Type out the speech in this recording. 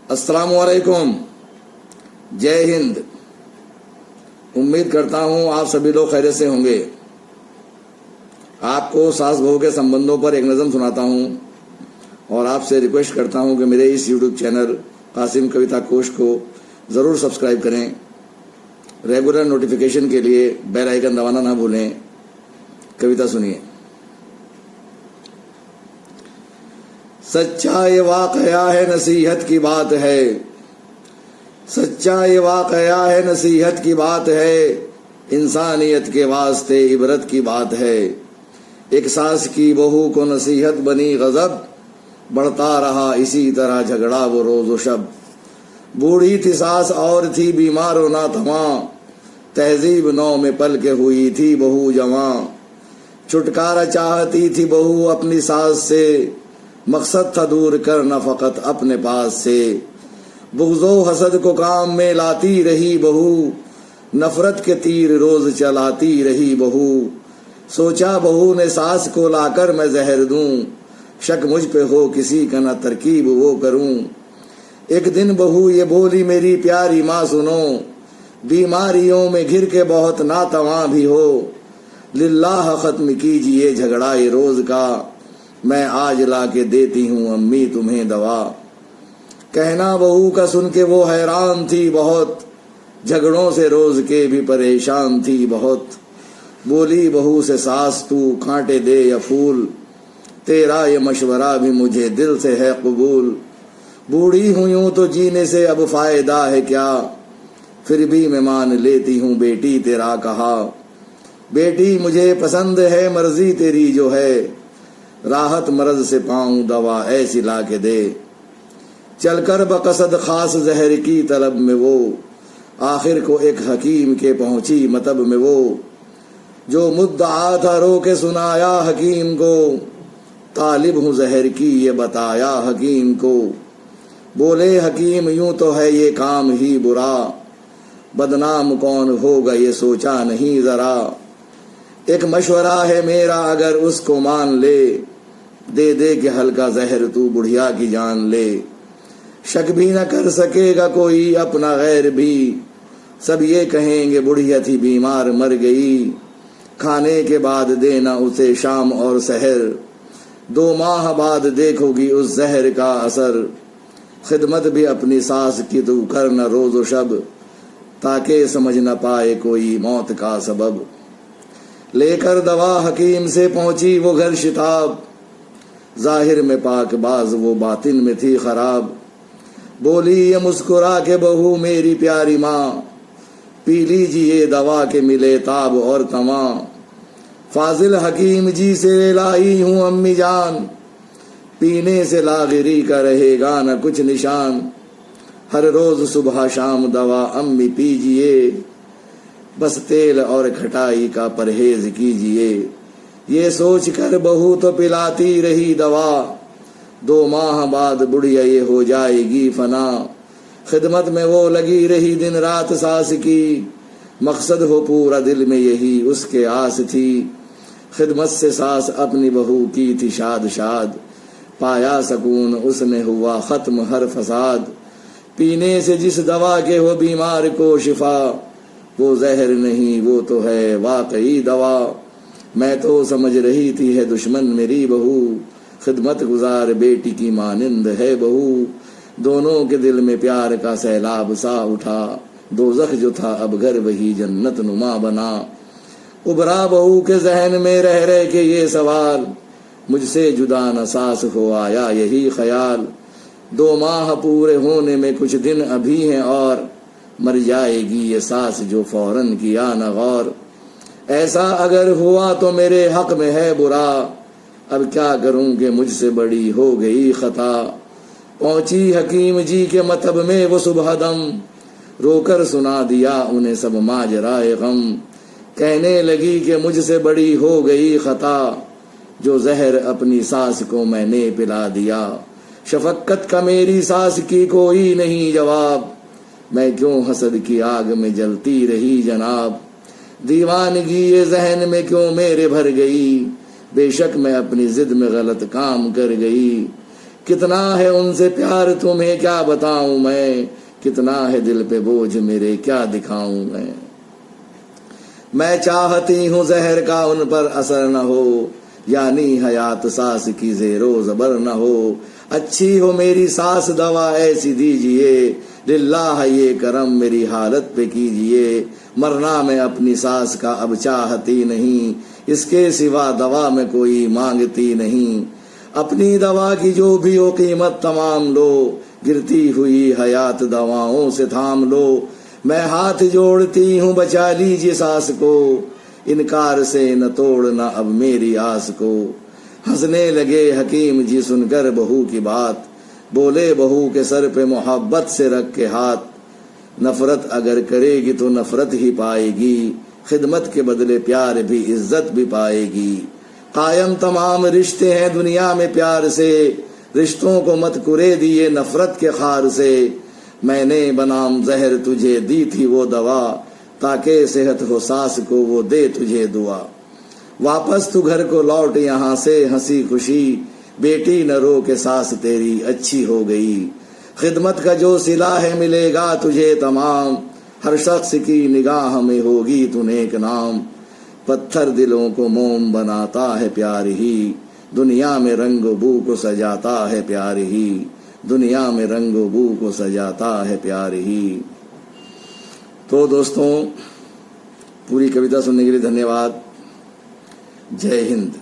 السلام علیکم، جے ہند۔ امید کرتا ہوں آپ سبھی لوگ خیریت سے ہوں گے۔ آپ کو ساس بہو کے سمبندوں پر ایک نظم سناتا ہوں اور آپ سے ریکویسٹ کرتا ہوں کہ میرے اس یوٹیوب چینل قاسم کویتا کوش کو ضرور سبسکرائب کریں۔ ریگولر نوٹیفیکیشن کے لیے بیل آئیکن دبانا نہ بھولیں۔ کویتا سنیے۔ سچا یہ واقعہ ہے، نصیحت کی بات ہے، سچا یہ واقعہ ہے، نصیحت کی بات ہے، انسانیت کے واسطے عبرت کی بات ہے۔ ایک ساس کی بہو کو نصیحت بنی غضب، بڑھتا رہا اسی طرح جھگڑا وہ روز و شب۔ بوڑھی تھی ساس اور تھی بیمار و ناتواں، تہذیب نو میں پل کے ہوئی تھی بہو جواں۔ چھٹکارا چاہتی تھی بہو اپنی ساس سے، مقصد تھا دور کرنا فقط اپنے پاس سے۔ بغض و حسد کو کام میں لاتی رہی بہو، نفرت کے تیر روز چلاتی رہی بہو۔ سوچا بہو نے ساس کو لا کر میں زہر دوں، شک مجھ پہ ہو کسی کا نہ ترکیب وہ کروں۔ ایک دن بہو یہ بولی میری پیاری ماں سنو، بیماریوں میں گھر کے بہت ناتواں بھی ہو، للہ ختم کیجئے جھگڑا یہ روز کا، میں آج لا کے دیتی ہوں امی تمہیں دوا۔ کہنا بہو کا سن کے وہ حیران تھی بہت، جھگڑوں سے روز کے بھی پریشان تھی بہت۔ بولی بہو سے ساس تو کانٹے دے یا پھول، تیرا یہ مشورہ بھی مجھے دل سے ہے قبول۔ بوڑھی ہوں یوں تو جینے سے اب فائدہ ہے کیا، پھر بھی میں مان لیتی ہوں بیٹی تیرا کہا۔ بیٹی مجھے پسند ہے مرضی تیری جو ہے، راحت مرض سے پاؤں دوا ایسی لا کے دے۔ چل کر بقصد خاص زہر کی طلب میں وہ، آخر کو ایک حکیم کے پہنچی مطب میں وہ۔ جو مدعا تھا رو کے سنایا حکیم کو، طالب ہوں زہر کی یہ بتایا حکیم کو۔ بولے حکیم یوں تو ہے یہ کام ہی برا، بدنام کون ہوگا یہ سوچا نہیں ذرا۔ ایک مشورہ ہے میرا اگر اس کو مان لے، دے دے کے ہلکا زہر تو بڑھیا کی جان لے۔ شک بھی نہ کر سکے گا کوئی اپنا غیر بھی، سب یہ کہیں گے بڑھیا تھی بیمار مر گئی۔ کھانے کے بعد دینا اسے شام اور سحر، 2 ماہ بعد دیکھو گی اس زہر کا اثر۔ خدمت بھی اپنی ساس کی تو کرنا روز و شب، تاکہ سمجھ نہ پائے کوئی موت کا سبب۔ لے کر دوا حکیم سے پہنچی وہ گھر شتاب، ظاہر میں پاک باز وہ باطن میں تھی خراب۔ بولی یہ مسکرا کے بہو میری پیاری ماں، پی لیجیے دوا کے ملے تاب اور تواں۔ فاضل حکیم جی سے لائی ہوں امی جان، پینے سے لاغری کا رہے گا نہ کچھ نشان۔ ہر روز صبح شام دوا امی پیجیے، بس تیل اور کھٹائی کا پرہیز کیجیے۔ یہ سوچ کر بہو تو پلاتی رہی دوا، 2 ماہ بعد بڑھیا یہ ہو جائے گی فنا۔ خدمت میں وہ لگی رہی دن رات ساس کی، مقصد ہو پورا دل میں یہی اس کے آس تھی۔ خدمت سے ساس اپنی بہو کی تھی شاد شاد، پایا سکون اس نے ہوا ختم ہر فساد۔ پینے سے جس دوا کے ہو بیمار کو شفا، وہ زہر نہیں وہ تو ہے واقعی دوا۔ میں تو سمجھ رہی تھی ہے دشمن میری بہو، خدمت گزار بیٹی کی مانند ہے بہو۔ دونوں کے دل میں پیار کا سیلاب سا اٹھا، دوزخ جو تھا اب گھر وہی جنت نما بنا۔ ابھرا بہو کے ذہن میں رہ رہ کے یہ سوال، مجھ سے جدا نہ ساس ہو آیا یہی خیال۔ 2 ماہ پورے ہونے میں کچھ دن ابھی ہیں اور، مر جائے گی یہ ساس جو فوراً کیا نہ غور۔ ایسا اگر ہوا تو میرے حق میں ہے برا، اب کیا کروں کہ مجھ سے بڑی ہو گئی خطا۔ پہنچی حکیم جی کے مطب میں وہ صبح دم، رو کر سنا دیا انہیں سب ماجرائے غم۔ کہنے لگی کہ مجھ سے بڑی ہو گئی خطا، جو زہر اپنی ساس کو میں نے پلا دیا۔ شفقت کا میری ساس کی کوئی نہیں جواب، میں کیوں حسد کی آگ میں جلتی رہی جناب۔ دیوانگی یہ ذہن میں کیوں میرے بھر گئی، بے شک میں اپنی ضد میں غلط کام کر گئی۔ کتنا ہے ان سے پیار تمہیں کیا بتاؤں میں، کتنا ہے دل پہ بوجھ میرے کیا دکھاؤں میں چاہتی ہوں زہر کا ان پر اثر نہ ہو، یعنی حیات ساس کی زیر و زبر نہ ہو، اچھی ہو میری ساس دوا ایسی دیجئے، للہ یہ کرم میری حالت پہ کیجئے، مرنا میں اپنی ساس کا اب چاہتی نہیں، اس کے سوا دوا میں کوئی مانگتی نہیں، اپنی دوا کی جو بھی ہو قیمت تمام لو، گرتی ہوئی حیات دواؤں سے تھام لو، میں ہاتھ جوڑتی ہوں بچا لیجیے ساس کو، انکار سے نہ توڑنا اب میری آس کو۔ ہنسنے لگے حکیم جی سن کر بہو کی بات، بولے بہو کے سر پہ محبت سے رکھ کے ہاتھ، نفرت اگر کرے گی تو نفرت ہی پائے گی، خدمت کے بدلے پیار بھی عزت بھی پائے گی، قائم تمام رشتے ہیں دنیا میں پیار سے، رشتوں کو مت کرے دیے نفرت کے خار سے، میں نے بنام زہر تجھے دی تھی وہ دوا، تاکہ صحت ہو ساس کو وہ دے تجھے دعا، واپس تو گھر کو لوٹ یہاں سے ہنسی خوشی، بیٹی نہ رو کہ ساس تیری اچھی ہو گئی، خدمت کا جو صلہ ہے ملے گا تجھے تمام، ہر شخص کی نگاہ میں ہوگی تو نیک نام، پتھر دلوں کو موم بناتا ہے پیار ہی، دنیا میں رنگ و بو کو سجاتا ہے پیار ہی، دنیا میں رنگ و بو کو سجاتا ہے پیار ہی۔ تو دوستوں، پوری کویتا سننے کے لیے دھنیہ واد۔ جے ہند۔